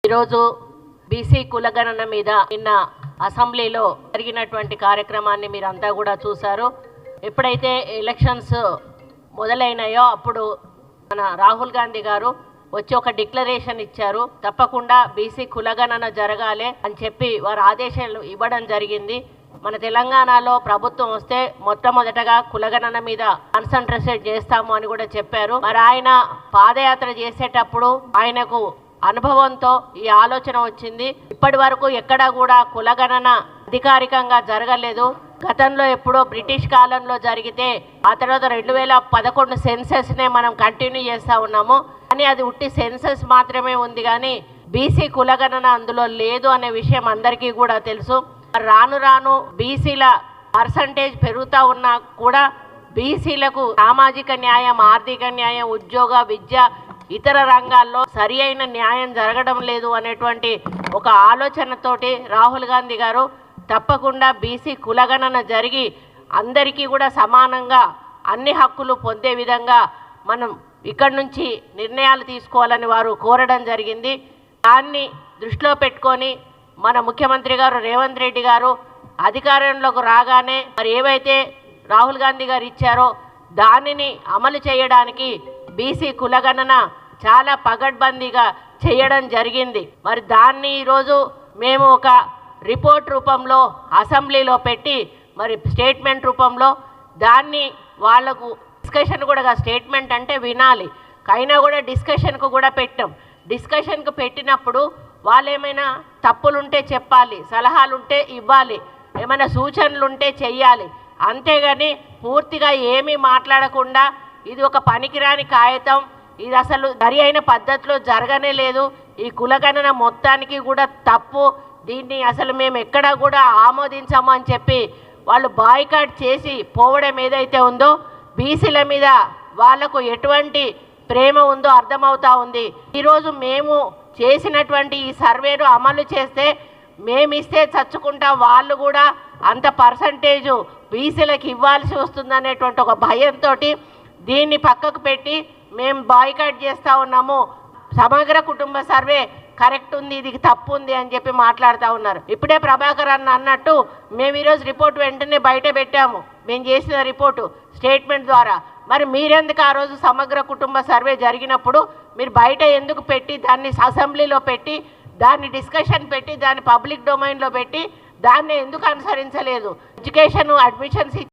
ఈరోజు బీసీ కులగణన మీద నిన్న అసెంబ్లీలో జరిగినటువంటి కార్యక్రమాన్ని మీరంతా కూడా చూశారు. ఎప్పుడైతే ఎలక్షన్స్ మొదలైనాయో అప్పుడు మన రాహుల్ గాంధీ గారు వచ్చి ఒక డిక్లరేషన్ ఇచ్చారు. తప్పకుండా బీసీ కులగణన జరగాలి అని చెప్పి వారు ఆదేశాలు ఇవ్వడం జరిగింది. మన తెలంగాణలో ప్రభుత్వం వస్తే మొట్టమొదటగా కులగణన మీద కాన్సంట్రేట్ చేస్తాము అని కూడా చెప్పారు. మరి ఆయన పాదయాత్ర చేసేటప్పుడు ఆయనకు అనుభవంతో ఈ ఆలోచన వచ్చింది. ఇప్పటి వరకు ఎక్కడా కూడా కులగణన అధికారికంగా జరగలేదు. గతంలో ఎప్పుడో బ్రిటిష్ కాలంలో జరిగితే ఆ తర్వాత 2011 సెన్సెస్నే మనం కంటిన్యూ చేస్తూ ఉన్నాము. కానీ అది ఉట్టి సెన్సెస్ మాత్రమే ఉంది, కానీ బీసీ కులగణన అందులో లేదు అనే విషయం అందరికీ కూడా తెలుసు. రాను రాను బీసీల పర్సంటేజ్ పెరుగుతూ ఉన్నా కూడా బీసీలకు సామాజిక న్యాయం, ఆర్థిక న్యాయం, ఉద్యోగ, విద్య, ఇతర రంగాల్లో సరి అయిన న్యాయం జరగడం లేదు అనేటువంటి ఒక ఆలోచనతోటి రాహుల్ గాంధీ గారు తప్పకుండా బీసీ కులగణన జరిగి అందరికీ కూడా సమానంగా అన్ని హక్కులు పొందే విధంగా మనం ఇక్కడి నుంచి నిర్ణయాలు తీసుకోవాలని వారు కోరడం జరిగింది. దాన్ని దృష్టిలో పెట్టుకొని మన ముఖ్యమంత్రి గారు రేవంత్ రెడ్డి గారు అధికారంలోకి రాగానే మరి ఏవైతే రాహుల్ గాంధీ గారు ఇచ్చారో దానిని అమలు చేయడానికి బీసీ కులగణన చాలా పగడ్బందీగా చేయడం జరిగింది. మరి దాన్ని ఈరోజు మేము ఒక రిపోర్ట్ రూపంలో అసెంబ్లీలో పెట్టి మరి స్టేట్మెంట్ రూపంలో దాన్ని వాళ్లకు డిస్కషన్ కూడా, స్టేట్మెంట్ అంటే వినాలి, అయినా కూడా డిస్కషన్కు కూడా పెట్టాం. డిస్కషన్కు పెట్టినప్పుడు వాళ్ళు ఏమైనా తప్పులుంటే చెప్పాలి, సలహాలుంటే ఇవ్వాలి, ఏమైనా సూచనలుంటే చెయ్యాలి. అంతేగాని పూర్తిగా ఏమీ మాట్లాడకుండా ఇది ఒక పనికిరాని కాగితం, ఇది అసలు సరి అయిన పద్ధతిలో జరగనే లేదు, ఈ కులగణన మొత్తానికి కూడా తప్పు, దీన్ని అసలు మేము ఎక్కడా కూడా ఆమోదించము అని చెప్పి వాళ్ళు బాయ్కాట్ చేసి పోవడం ఏదైతే ఉందో బీసీల మీద వాళ్లకు ఎటువంటి ప్రేమ ఉందో అర్థమవుతా ఉంది. ఈరోజు మేము చేసినటువంటి ఈ సర్వేను అమలు చేస్తే మేమిస్తే చచ్చుకుంటా వాళ్ళు కూడా అంత పర్సంటేజు బీసీలకు ఇవ్వాల్సి వస్తుందనేటువంటి ఒక భయంతో దీన్ని పక్కకు పెట్టి మేము బాయ్కాట్ చేస్తూ ఉన్నాము. సమగ్ర కుటుంబ సర్వే కరెక్ట్ ఉంది, ఇది తప్పు ఉంది అని చెప్పి మాట్లాడుతూ ఉన్నారు. ఇప్పుడే ప్రభాకర్ అన్నట్టు మేము ఈరోజు రిపోర్ట్ వెంటనే బయట పెట్టాము, మేము చేసిన రిపోర్టు స్టేట్మెంట్ ద్వారా. మరి మీరెందుకు ఆ రోజు సమగ్ర కుటుంబ సర్వే జరిగినప్పుడు మీరు బయట ఎందుకు పెట్టి దాన్ని అసెంబ్లీలో పెట్టి దాన్ని డిస్కషన్ పెట్టి దాన్ని పబ్లిక్ డొమైన్లో పెట్టి దాన్ని ఎందుకు అనుసరించలేదు? Education admissions